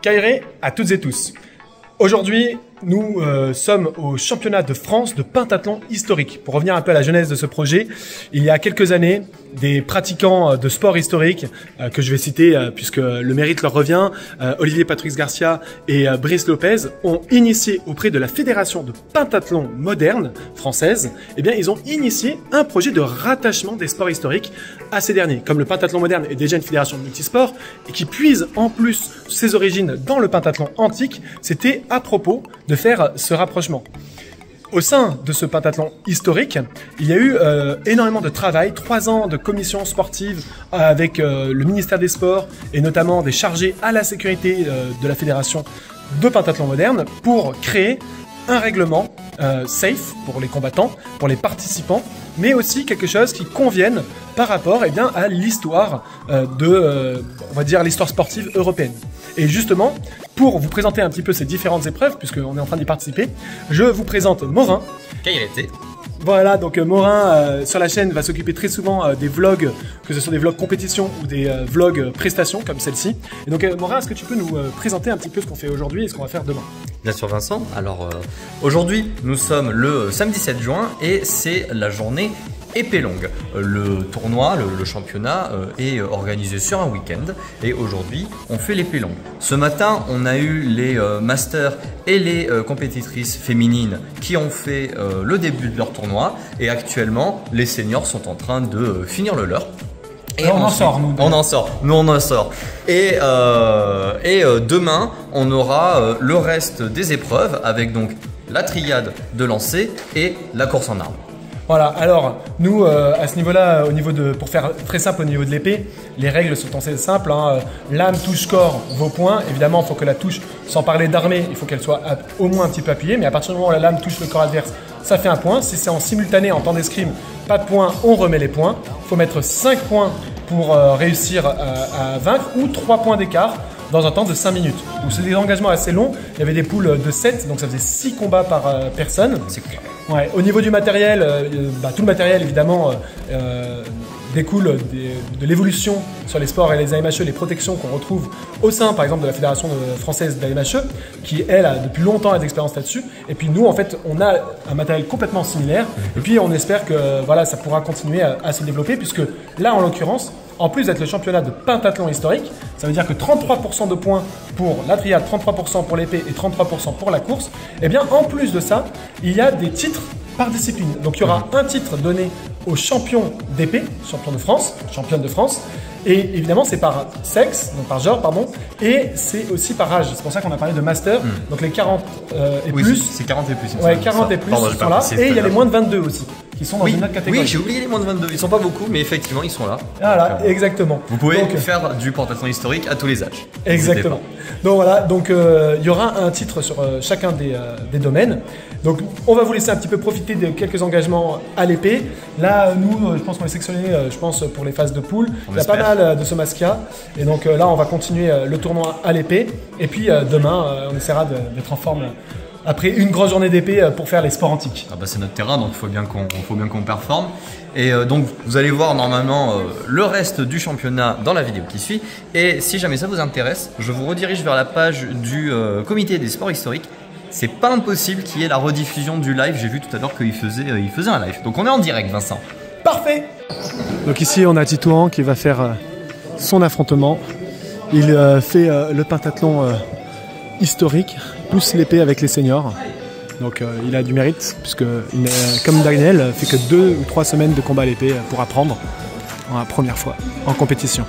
Kairé à toutes et tous. Aujourd'hui, nous sommes au championnat de France de pentathlon historique. Pour revenir un peu à la genèse de ce projet, il y a quelques années, des pratiquants de sport historique, que je vais citer puisque le mérite leur revient, Olivier Patrice Garcia et Brice Lopez, ont initié auprès de la Fédération de pentathlon moderne française, eh bien, ils ont initié un projet de rattachement des sports historiques à ces derniers. Comme le pentathlon moderne est déjà une fédération de multisport et qui puise en plus ses origines dans le pentathlon antique, c'était à propos de faire ce rapprochement. Au sein de ce pentathlon historique, il y a eu énormément de travail, 3 ans de commission sportive avec le ministère des Sports et notamment des chargés à la sécurité de la fédération de pentathlon moderne pour créer un règlement safe pour les combattants, pour les participants, mais aussi quelque chose qui convienne par rapport à l'histoire on va dire l'histoire sportive européenne. Et justement, pour vous présenter un petit peu ces différentes épreuves, puisqu'on est en train d'y participer, je vous présente Morin. Kaireté. Voilà, donc Morin sur la chaîne va s'occuper très souvent des vlogs, que ce soit des vlogs compétition ou des vlogs prestations comme celle-ci. Et donc Morin, est-ce que tu peux nous présenter un petit peu ce qu'on fait aujourd'hui et ce qu'on va faire demain? Bien sûr Vincent, alors aujourd'hui nous sommes le samedi 7 juin et c'est la journée épée longue. Le tournoi, le championnat est organisé sur un week-end et aujourd'hui on fait l'épée longue. Ce matin on a eu les masters et les compétitrices féminines qui ont fait le début de leur tournoi et actuellement les seniors sont en train de finir le leur. Et on en sort, nous. On en sort, nous on en sort. Et demain, on aura le reste des épreuves avec donc la triade de lancer et la course en armes. Voilà, alors nous à ce niveau-là, pour faire très simple au niveau de l'épée, les règles sont assez simples. Hein. Lame, touche, corps, vos points. Évidemment, il faut que la touche, sans parler d'armée, il faut qu'elle soit au moins un petit peu appuyée. Mais à partir du moment où la lame touche le corps adverse, ça fait un point. Si c'est en simultané, en temps d'escrime, pas de points, on remet les points. Il faut mettre 5 points pour réussir à vaincre ou 3 points d'écart dans un temps de 5 minutes. Donc c'est des engagements assez longs. Il y avait des poules de 7, donc ça faisait 6 combats par personne. C'est cool. Ouais, au niveau du matériel, tout le matériel évidemment découle de l'évolution sur les sports et les AMHE, les protections qu'on retrouve au sein par exemple de la fédération française d'AMHE qui elle a depuis longtemps d'expérience là-dessus. Et puis nous en fait on a un matériel complètement similaire et puis on espère que voilà, ça pourra continuer à se développer puisque là en l'occurrence, en plus d'être le championnat de pentathlon historique, ça veut dire que 33% de points pour la triade, 33% pour l'épée et 33% pour la course. Et bien en plus de ça, il y a des titres par discipline. Donc il y aura un titre donné aux champions d'épée, champion de France, championne de France. Et évidemment, c'est par sexe, donc par genre, pardon, et c'est aussi par âge. C'est pour ça qu'on a parlé de master. Donc les 40 et oui, plus. C'est 40 et plus. Ouais, 40 et plus sont là. Et il y a les moins de 22 aussi, qui sont dans une autre catégorie. Oui, j'ai oublié les moins de 22. Ils sont pas beaucoup, mais effectivement, ils sont là. Voilà, exactement. Vous pouvez faire du pentathlon historique à tous les âges. Exactement. Donc voilà, donc il y aura un titre sur chacun des domaines. Donc on va vous laisser un petit peu profiter de quelques engagements à l'épée. Là, nous, je pense qu'on est sectionné, pour les phases de poule. Il y a pas mal de Somaskia. Et donc là, on va continuer le tournoi à l'épée. Et puis demain, on essaiera d'être en forme après une grosse journée d'épée pour faire les sports antiques. Ah bah c'est notre terrain, donc il faut bien qu'on performe. Et donc vous allez voir normalement le reste du championnat dans la vidéo qui suit. Et si jamais ça vous intéresse, je vous redirige vers la page du comité des sports historiques. C'est pas impossible qu'il y ait la rediffusion du live. J'ai vu tout à l'heure qu'il faisait un live. Donc on est en direct, Vincent. Parfait. Donc ici on a Titouan qui va faire son affrontement. Il fait le pentathlon historique plus l'épée avec les seniors. Donc il a du mérite puisque comme Daniel fait que 2 ou 3 semaines de combat à l'épée pour apprendre la première fois en compétition.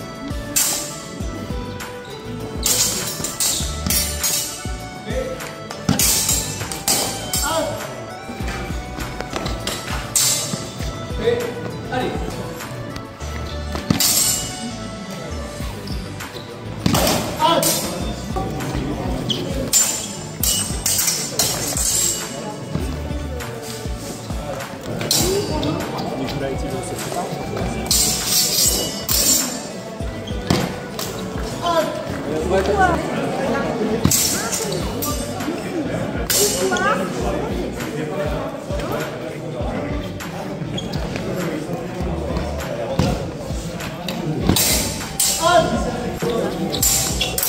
Allez.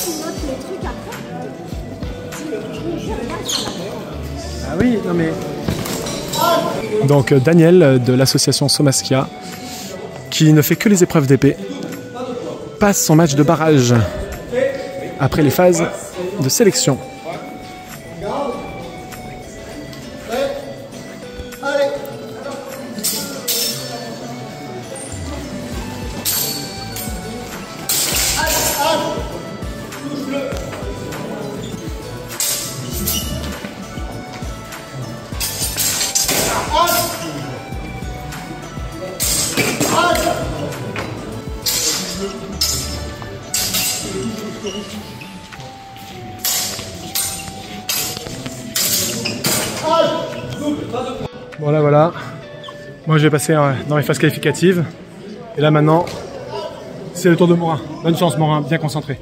Tu notes les trucs après. Ah oui, non mais... Donc Daniel de l'association Somaskia, qui ne fait que les épreuves d'épée, passe son match de barrage après les phases de sélection. Voilà, voilà. Moi je vais passer dans les phases qualificatives. Et là maintenant, c'est le tour de Morin. Bonne chance Morin, bien concentré.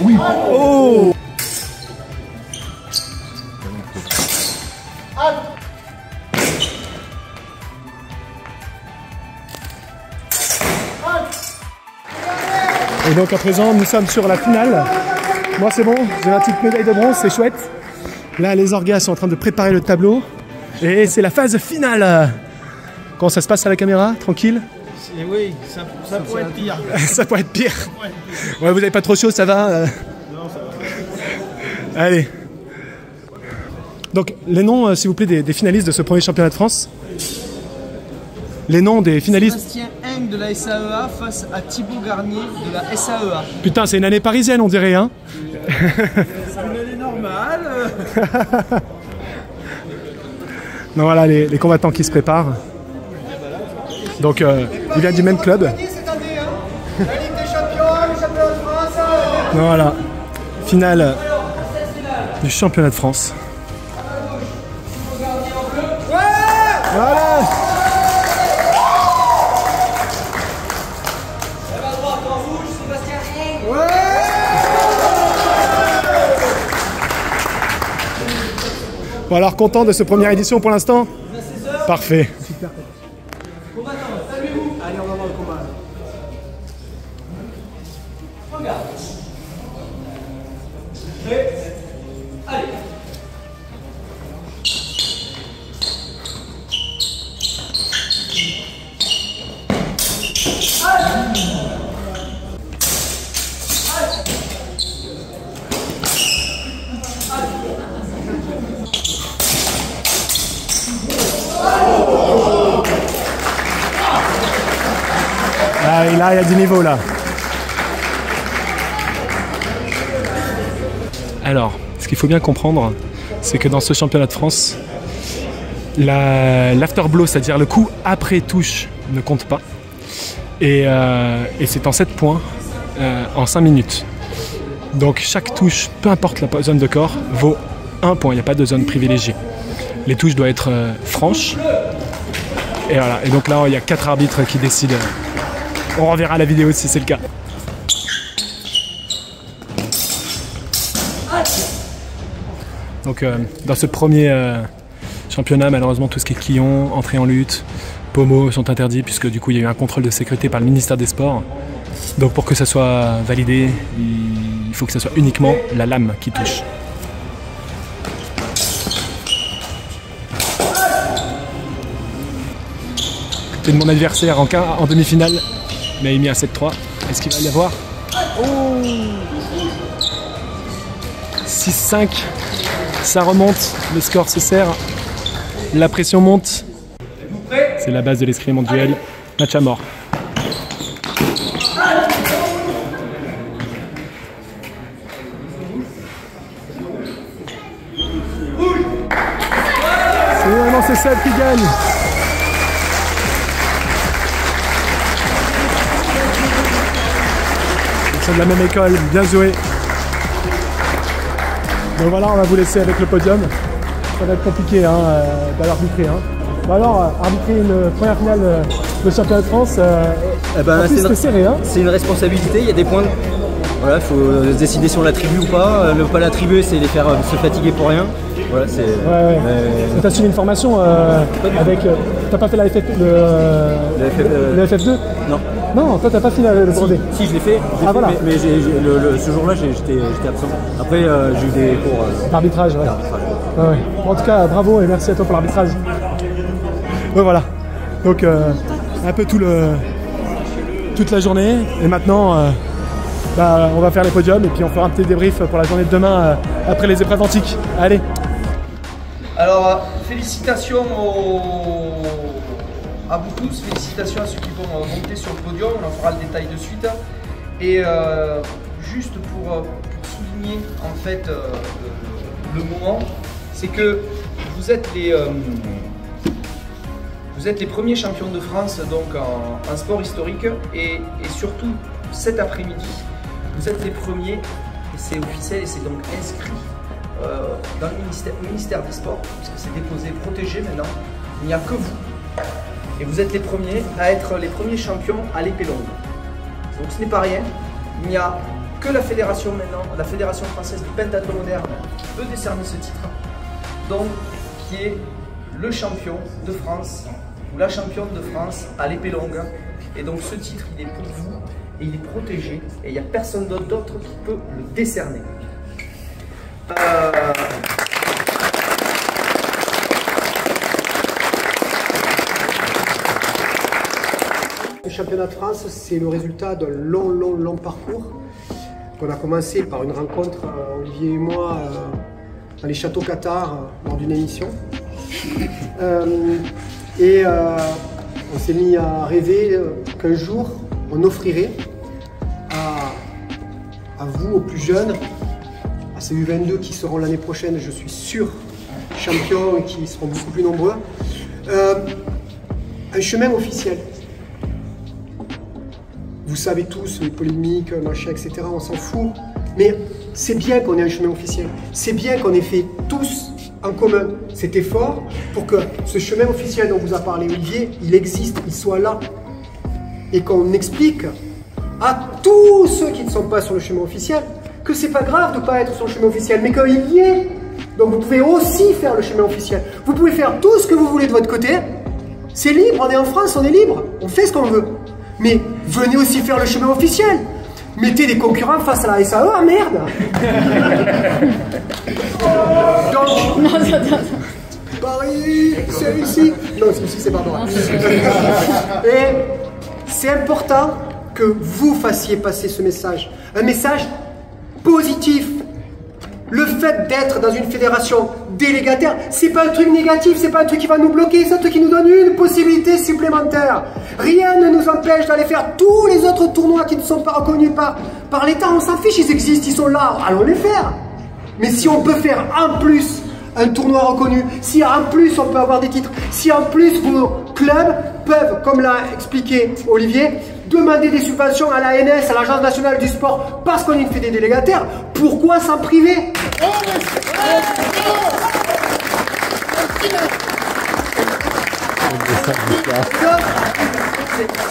Oui. Oh. Et donc à présent nous sommes sur la finale. Moi c'est bon, j'ai ma petite médaille de bronze, c'est chouette. Là les orgas sont en train de préparer le tableau. Et c'est la phase finale. Comment ça se passe à la caméra? Tranquille? Oui, ça pourrait être pire. Ça pourrait être pire. Ouais, vous n'avez pas trop chaud, ça va? Non, ça va. Allez. Donc, les noms, s'il vous plaît, des finalistes de ce premier championnat de France. Les noms des finalistes. Sébastien Heng de la SAEA face à Thibaut Garnier de la SAEA. Putain, c'est une année parisienne, on dirait, hein? C'est une année normale. Non, voilà, les combattants qui se préparent. Donc, il vient du même club. Cette année, hein. La Ligue des Champions, le championnat de France. Voilà, finale du championnat de France. Voilà. Bon alors, content de cette première édition pour l'instant? Parfait. Allez, on va voir le combat. Regarde. Prêt. Allez. Ah, là, il y a du niveau là. Alors, ce qu'il faut bien comprendre, c'est que dans ce championnat de France, l'afterblow, c'est-à-dire le coup après touche, ne compte pas. Et c'est en 7 points en 5 minutes. Donc chaque touche, peu importe la zone de corps, vaut 1 point. Il n'y a pas de zone privilégiée. Les touches doivent être franches. Et voilà. Et donc là, il y a 4 arbitres qui décident. On reverra la vidéo si c'est le cas. Donc dans ce premier championnat, malheureusement tout ce qui est quillon, entrée en lutte, pommeau sont interdits puisque du coup il y a eu un contrôle de sécurité par le ministère des Sports. Donc pour que ça soit validé, il faut que ce soit uniquement la lame qui touche. C'est de mon adversaire en demi-finale, mais il a mis un 7-3. Est-ce qu'il va y avoir 6-5, ça remonte, le score se serre, la pression monte. C'est la base de l'escrime en duel, match à mort. C'est Seb qui gagne. Ils sont de la même école, bien joué. Donc voilà, on va vous laisser avec le podium. Ça va être compliqué hein, d'arbitrer. Hein. Bon alors, arbitrer une première finale de championnat de France, c'est serré. Hein. C'est une responsabilité, il y a des points. Voilà, il faut décider si on l'attribue ou pas. Ne pas l'attribuer, c'est les faire se fatiguer pour rien. Voilà, c'est. Ouais. Tu as suivi une formation avec. T'as pas fait la le FF2 Non. Non, toi t'as pas fini le brevet. Si, je l'ai fait. Voilà. Mais ce jour-là, j'étais absent. Après, j'ai eu des cours. L'arbitrage, ouais. Ouais. En tout cas, bravo et merci à toi pour l'arbitrage. Ouais, voilà. Donc, un peu toute la journée. Et maintenant, on va faire les podiums et puis on fera un petit débrief pour la journée de demain après les épreuves antiques. Allez. Alors, félicitations à vous tous, félicitations à ceux qui vont monter sur le podium, on en fera le détail de suite. Et juste pour souligner en fait le moment, c'est que vous êtes les premiers champions de France donc en sport historique et surtout cet après-midi, vous êtes les premiers, et c'est officiel et c'est donc inscrit dans le ministère des Sports, puisque c'est déposé, protégé maintenant, il n'y a que vous. Et vous êtes les premiers à être les premiers champions à l'épée longue. Donc ce n'est pas rien, il n'y a que la fédération maintenant, la Fédération française du pentathlon moderne qui peut décerner ce titre, donc qui est le champion de France ou la championne de France à l'épée longue. Et donc ce titre il est pour vous et il est protégé et il n'y a personne d'autre qui peut le décerner. Le championnat de France, c'est le résultat d'un long parcours qu'on a commencé par une rencontre, Olivier et moi, dans les châteaux Qatar, lors d'une émission. On s'est mis à rêver qu'un jour, on offrirait à vous, aux plus jeunes, à ces U22 qui seront l'année prochaine, je suis sûr, champions et qui seront beaucoup plus nombreux, un chemin officiel. Vous savez tous, les polémiques, machin, etc., on s'en fout. Mais c'est bien qu'on ait un chemin officiel. C'est bien qu'on ait fait tous en commun cet effort pour que ce chemin officiel dont vous a parlé Olivier, il existe, il soit là. Et qu'on explique à tous ceux qui ne sont pas sur le chemin officiel que c'est pas grave de ne pas être sur le chemin officiel, mais qu'il y est. Donc vous pouvez aussi faire le chemin officiel. Vous pouvez faire tout ce que vous voulez de votre côté. C'est libre, on est en France, on est libre. On fait ce qu'on veut. Mais venez aussi faire le chemin officiel. Mettez des concurrents face à la SAE, ah merde. Donc, Paris, c'est ici. Non, c'est ici, c'est pardon. Et c'est important que vous fassiez passer ce message. Un message positif. Le fait d'être dans une fédération délégataire, c'est pas un truc négatif, c'est pas un truc qui va nous bloquer, c'est un truc qui nous donne une possibilité supplémentaire. Rien ne nous empêche d'aller faire tous les autres tournois qui ne sont pas reconnus par l'État. On s'en fiche, ils existent, ils sont là, allons les faire. Mais si on peut faire en plus un tournoi reconnu, si en plus on peut avoir des titres, si en plus vos clubs peuvent, comme l'a expliqué Olivier, demander des subventions à l'ANS, à l'Agence nationale du sport, parce qu'on est une fédé délégataire, pourquoi s'en priver?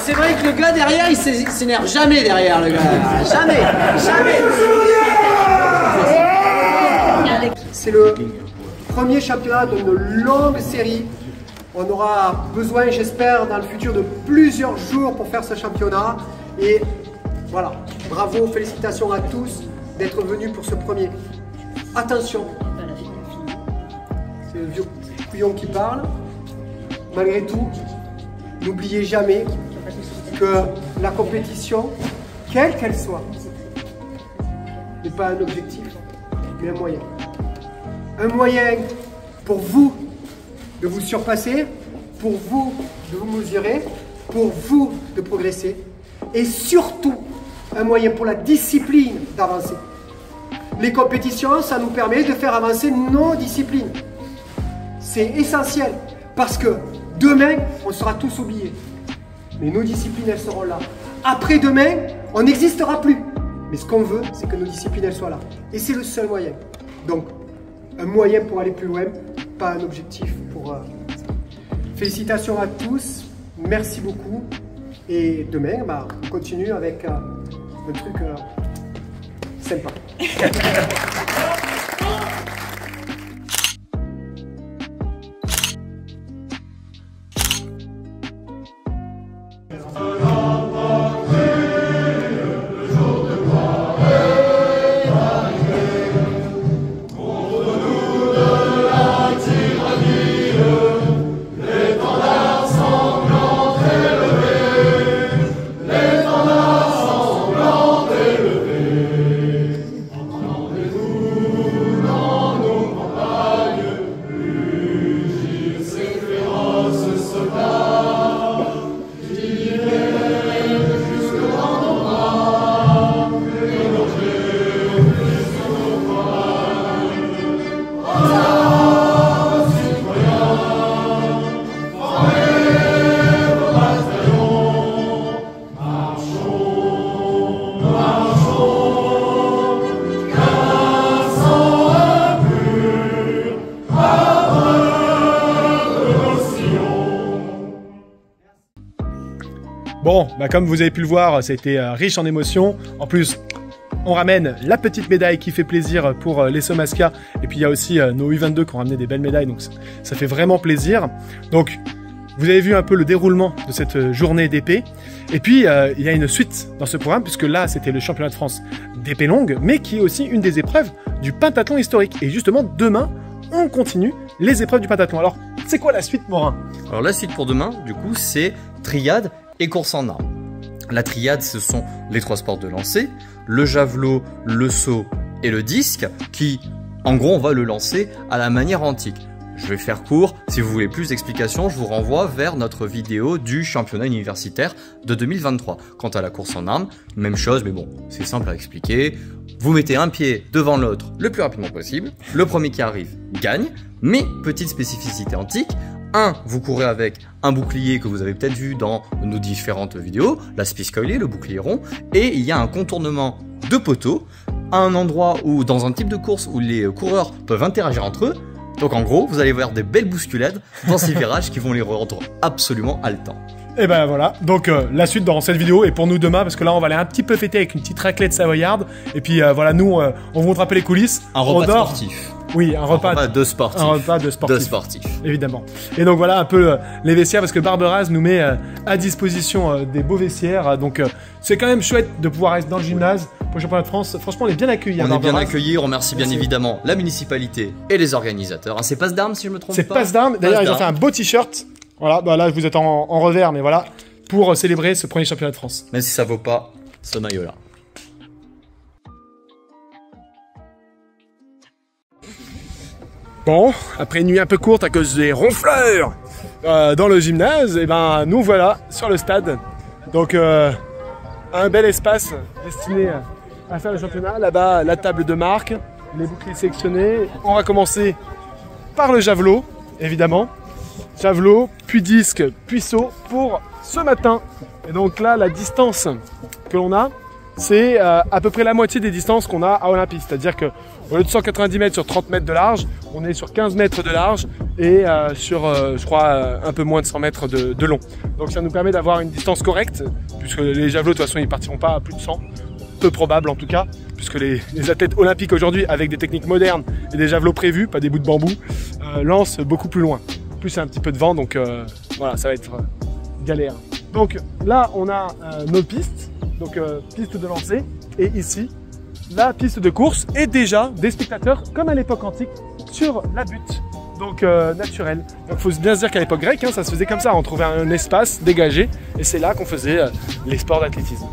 C'est vrai que le gars derrière, il s'énerve jamais derrière le gars. Jamais. C'est le Premier championnat d'une longue série. On aura besoin, j'espère, dans le futur de plusieurs jours pour faire ce championnat. Et voilà, bravo, félicitations à tous d'être venus pour ce premier. Attention, c'est le vieux couillon qui parle. Malgré tout, n'oubliez jamais que la compétition, quelle qu'elle soit, n'est pas un objectif, mais un moyen. Un moyen pour vous de vous surpasser, pour vous de vous mesurer, pour vous de progresser, et surtout un moyen pour la discipline d'avancer. Les compétitions, ça nous permet de faire avancer nos disciplines. C'est essentiel, parce que demain, on sera tous oubliés. Mais nos disciplines, elles seront là. Après-demain, on n'existera plus. Mais ce qu'on veut, c'est que nos disciplines, elles soient là. Et c'est le seul moyen. Donc, un moyen pour aller plus loin, pas un objectif pour... Félicitations à tous, merci beaucoup. Et demain, on continue avec un truc sympa. Bon, comme vous avez pu le voir, ça a été riche en émotions. En plus, on ramène la petite médaille qui fait plaisir pour les Somasca. Et puis il y a aussi nos U22 qui ont ramené des belles médailles, donc ça fait vraiment plaisir. Donc, vous avez vu un peu le déroulement de cette journée d'épée. Et puis, il y a une suite dans ce programme, puisque là, c'était le championnat de France d'épée longue, mais qui est aussi une des épreuves du pentathlon historique. Et justement, demain, on continue les épreuves du pentathlon. Alors, c'est quoi la suite, Morin? Alors la suite pour demain, du coup, c'est triade et course en armes. La triade, ce sont les 3 sports de lancer, le javelot, le saut et le disque, qui, en gros, on va le lancer à la manière antique. Je vais faire court, si vous voulez plus d'explications, je vous renvoie vers notre vidéo du championnat universitaire de 2023. Quant à la course en armes, même chose, mais bon, c'est simple à expliquer. Vous mettez un pied devant l'autre le plus rapidement possible, le premier qui arrive gagne, mais petite spécificité antique, vous courez avec un bouclier que vous avez peut-être vu dans nos différentes vidéos, la Spiscoiler, le bouclier rond, et il y a un contournement de poteau, à un endroit où, dans un type de course où les coureurs peuvent interagir entre eux. Donc en gros, vous allez voir des belles bousculades dans ces virages qui vont les rendre absolument haletants. Et ben voilà, donc la suite dans cette vidéo est pour nous demain, parce que là on va aller un petit peu fêter avec une petite raclette savoyarde. Et puis voilà, nous on vous montre un peu les coulisses. Un repas sportif. Oui, un repas de sportif. Un repas de sportif. De sportif. Évidemment. Et donc voilà un peu les vestiaires, parce que Barberaz nous met à disposition des beaux vestiaires. Donc c'est quand même chouette de pouvoir être dans le gymnase pour le championnat de France. Franchement, on est bien accueillis. On est bien accueillis. On remercie bien évidemment la municipalité et les organisateurs. C'est Passe d'Armes, si je me trompe pas. C'est Passe d'Armes. D'ailleurs, ils ont fait un beau t-shirt. Voilà, là vous êtes en revers, mais voilà, pour célébrer ce premier championnat de France. Même si ça vaut pas ce maillot-là. Bon, après une nuit un peu courte à cause des ronfleurs dans le gymnase, et ben nous voilà sur le stade. Donc un bel espace destiné à faire le championnat. Là-bas, la table de marque, les boucliers sélectionnés. On va commencer par le javelot, évidemment. Javelot, puis disque, puis saut pour ce matin. Et donc là, la distance que l'on a, c'est à peu près la moitié des distances qu'on a à Olympie. C'est-à-dire qu'au lieu de 190 mètres sur 30 mètres de large, on est sur 15 mètres de large et sur, je crois, un peu moins de 100 mètres de long. Donc ça nous permet d'avoir une distance correcte, puisque les javelots, de toute façon, ils ne partiront pas à plus de 100. peu probable en tout cas, puisque les athlètes olympiques aujourd'hui, avec des techniques modernes et des javelots prévus, pas des bouts de bambou, lancent beaucoup plus loin. En plus, il y a un petit peu de vent, donc voilà, ça va être galère. Donc là, on a nos pistes, donc piste de lancer, et ici, la piste de course, et déjà des spectateurs, comme à l'époque antique, sur la butte. Donc naturel. Donc faut bien se dire qu'à l'époque grecque, hein, ça se faisait comme ça, on trouvait un espace dégagé et c'est là qu'on faisait les sports d'athlétisme.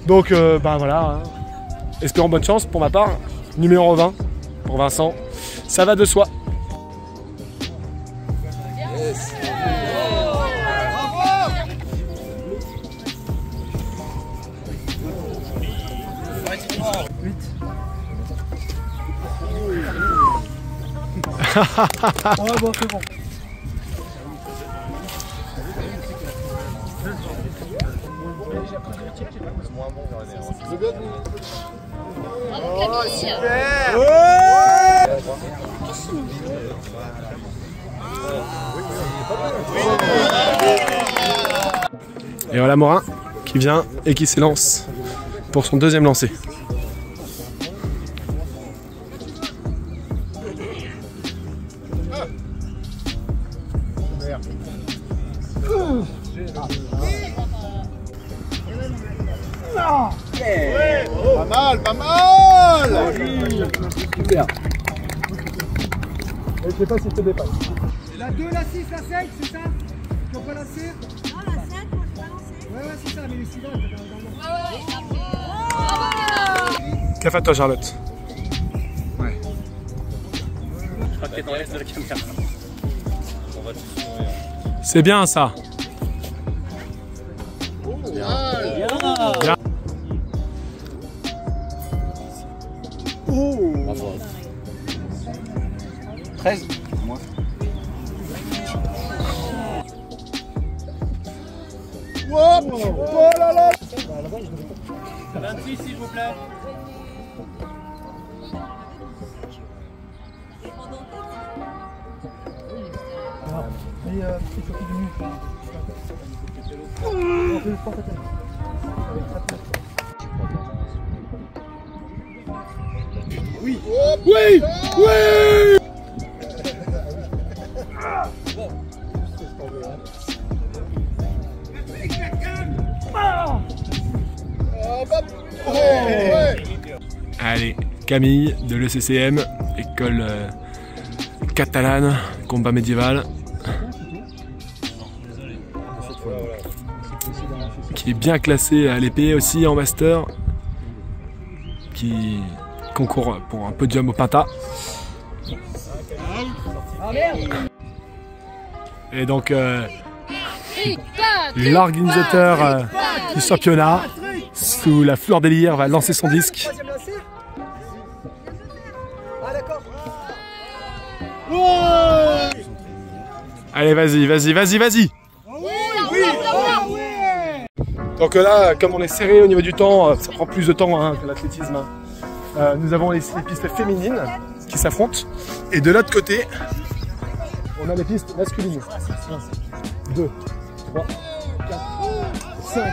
Donc ben voilà, hein. Espérons bonne chance pour ma part. Numéro 20 pour Vincent, ça va de soi. Yes. Ah bon, c'est bon. Oh, super. Et voilà Morin qui vient et qui s'élance pour son deuxième lancer. Pas mal, pas mal. Super. Je sais pas si je te dépasse. La 2, la 6, la 5, c'est ça? Tu peux pas lancer? Non, la 7, moi je vais pas lancer. Ouais, c'est ça, mais les suivants, ils peuvent Gaffe à toi Charlotte. Ouais. Je crois que t'es dans l'est de la caméra. On va tous mourir. C'est bien ça. Bien. Oh. 13. Moi. Oh là là. 26 s'il vous plaît. Oui. Oui. Oui. Allez, Camille de l'ECCM, école catalane, combat médiéval, qui est bien classée à l'épée aussi en master, qui concourt pour un podium au Pinta. Et donc l'organisateur du championnat, sous la fleur des lyres, va lancer son disque. Ah d'accord. Allez, vas-y, vas-y, vas-y, vas-y. Donc là, comme on est serré au niveau du temps, ça prend plus de temps hein, que l'athlétisme. Hein. Nous avons les pistes féminines qui s'affrontent. Et de l'autre côté, on a les pistes masculines. 1, 2, 3, 4, 5.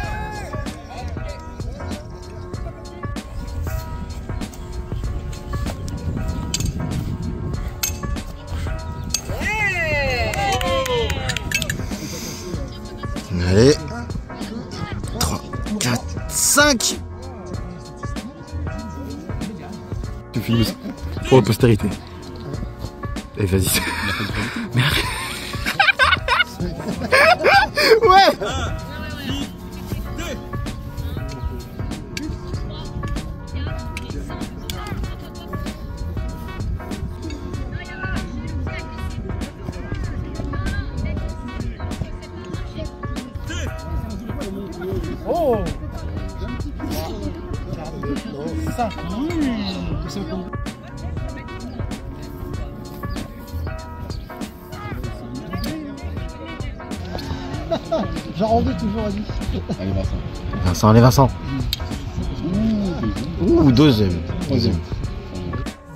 Allez. 3, 4, 5. Tu finis pour la postérité. Et vas-y. Ouais. Oh. Ça. J'arrondis toujours à 10. Allez Vincent. Vincent, allez Vincent. Ouh, deuxième.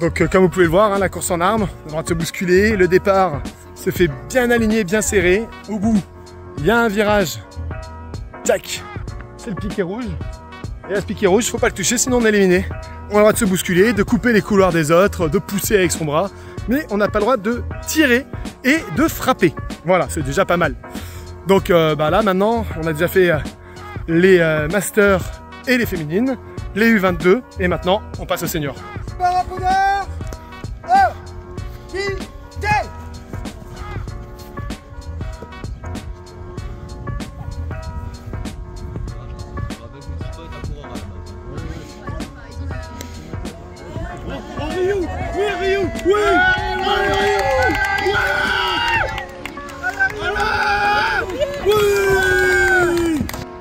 Donc comme vous pouvez le voir, hein, la course en armes, on va se bousculer. Le départ se fait bien aligné, bien serré. Au bout, il y a un virage. Tac, c'est le piquet rouge. Et là, ce piquet rouge, faut pas le toucher, sinon on est éliminé. On a le droit de se bousculer, de couper les couloirs des autres, de pousser avec son bras. Mais on n'a pas le droit de tirer et de frapper. Voilà, c'est déjà pas mal. Donc là, maintenant, on a déjà fait les masters et les féminines, les U22. Et maintenant, on passe aux seniors. Parapodeur,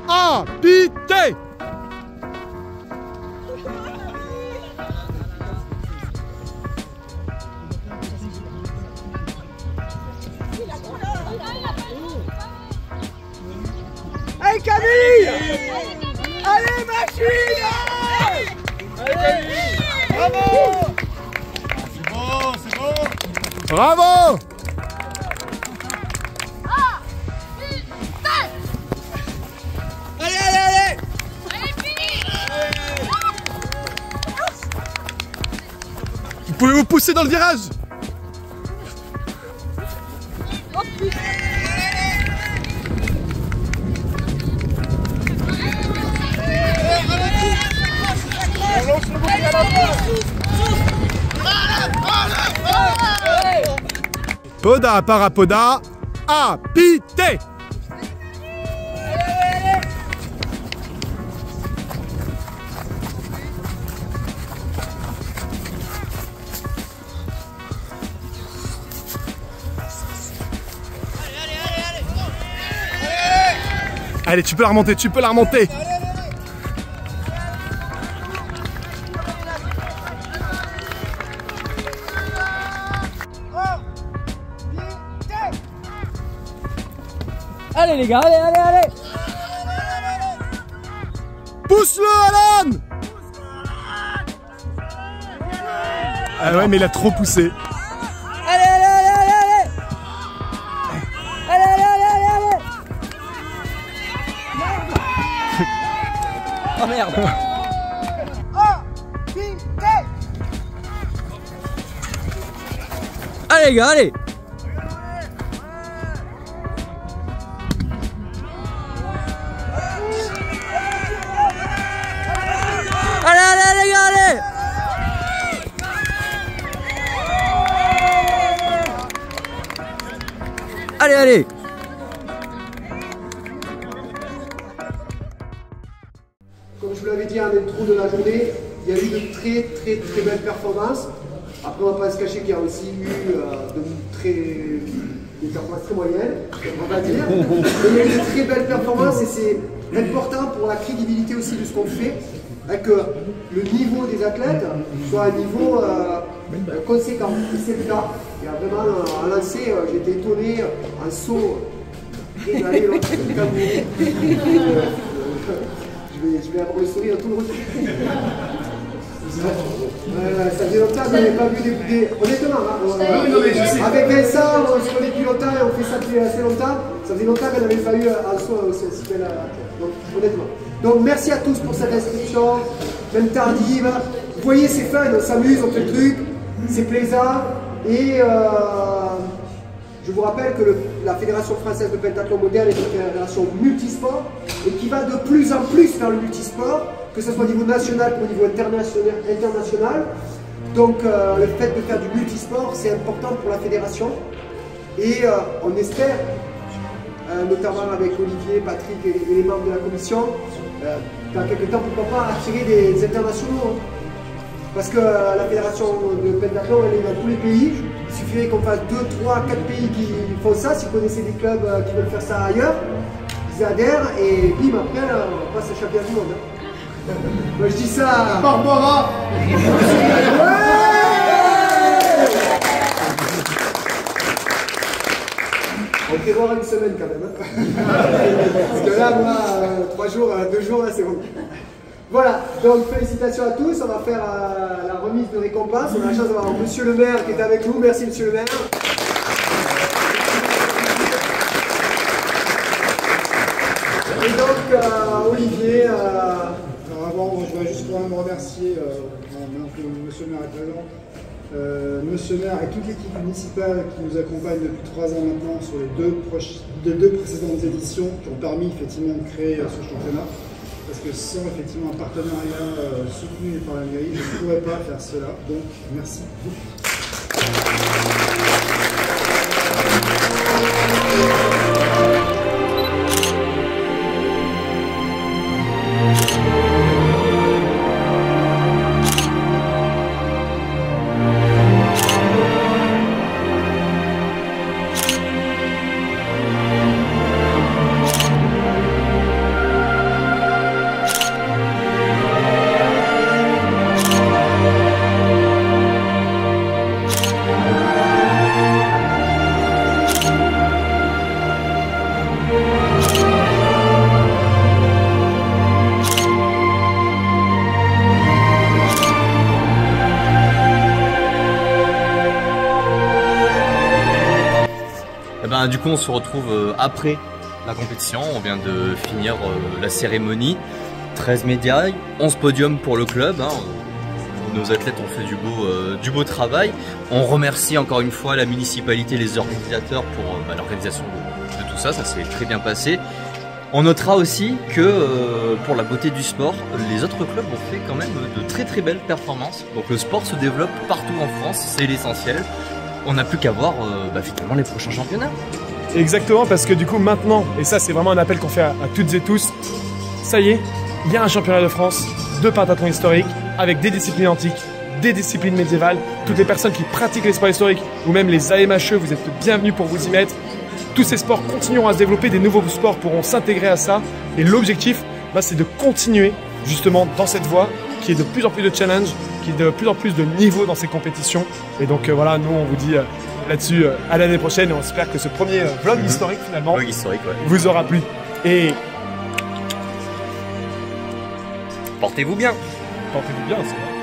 Habité. Allez Camille, allez machine, allez, bravo. C'est bon. Bravo. Vous pouvez vous pousser dans le virage. Poda parapoda, habité. Allez, tu peux la remonter, tu peux la remonter. Allez les gars, allez. Pousse-le, Alan. Ah ouais, mais il a trop poussé. Allez. Oh merde. Allez les gars, allez. Allez les gars, allez. Allez. Comme je vous l'avais dit en intro de la journée, il y a eu de très belles performances. Après, on va pas se cacher qu'il y a aussi eu des performances très moyennes, on va dire. Mais il y a eu de très belles performances et c'est important pour la crédibilité aussi de ce qu'on fait, que le niveau des athlètes soit un niveau conséquent. Et c'est le cas. Il y a vraiment un lancer, j'ai été étonné, un saut régalé, l'autre je vais avoir le sourire tout le retour. Ça faisait longtemps que je n'avais pas vu des... Honnêtement, avec Vincent, on se connaît depuis longtemps et on fait ça depuis assez longtemps. Ça faisait longtemps qu'on n'avait pas eu un saut aussi belle. Donc, honnêtement. Donc merci à tous pour cette inscription, même tardive. Vous voyez, c'est fun, on s'amuse, on fait le truc, c'est plaisant. Et je vous rappelle que la Fédération française de pentathlon moderne est une fédération multisport et qui va de plus en plus vers le multisport, que ce soit au niveau national ou au niveau international. Donc le fait de faire du multisport, c'est important pour la fédération. Et on espère, notamment avec Olivier, Patrick et les membres de la commission, dans quelques temps, pourquoi pas attirer des internationaux. Parce que la fédération de pentathlon, elle est dans tous les pays. Il suffirait qu'on fasse 2, 3, 4 pays qui font ça. Si vous connaissez des clubs qui veulent faire ça ailleurs, ils adhèrent et bim, après, on passe au championnat du monde. Moi je dis ça. Barbara. On prévoira une semaine quand même. Parce que là, moi, 3 jours, 2 jours, là, c'est bon. Voilà, donc félicitations à tous, on va faire la remise de récompense. On a la chance d'avoir monsieur le maire qui est avec nous, merci monsieur le maire. Et donc Olivier, avant, je voudrais juste quand même remercier, maintenant que Monsieur le maire est présent, Monsieur le maire et toute l'équipe municipale qui nous accompagne depuis 3 ans maintenant sur les deux précédentes éditions qui ont permis effectivement de créer ce championnat. Parce que sans effectivement un partenariat soutenu par la mairie, je ne pourrais pas faire cela. Donc merci beaucoup. Du coup on se retrouve après la compétition, on vient de finir la cérémonie, 13 médailles, 11 podiums pour le club, hein. Nos athlètes ont fait du beau travail. On remercie encore une fois la municipalité et les organisateurs pour l'organisation de tout ça, ça s'est très bien passé. On notera aussi que pour la beauté du sport, les autres clubs ont fait quand même de très belles performances. Donc le sport se développe partout en France, c'est l'essentiel. On n'a plus qu'à voir finalement les prochains championnats. Exactement, parce que du coup maintenant, et ça c'est vraiment un appel qu'on fait à toutes et tous, ça y est, il y a un championnat de France de pentathlon historique avec des disciplines antiques, des disciplines médiévales. Toutes les personnes qui pratiquent les sports historiques ou même les AMHE, vous êtes bienvenus pour vous y mettre. Tous ces sports continueront à se développer, des nouveaux sports pourront s'intégrer à ça. Et l'objectif, c'est de continuer justement dans cette voie qui est de plus en plus de challenge, qui est de plus en plus de niveau dans ces compétitions. Et donc voilà, nous on vous dit là-dessus à l'année prochaine et on espère que ce premier vlog historique finalement vous aura plu. Et portez-vous bien. Portez-vous bien, c'est vrai.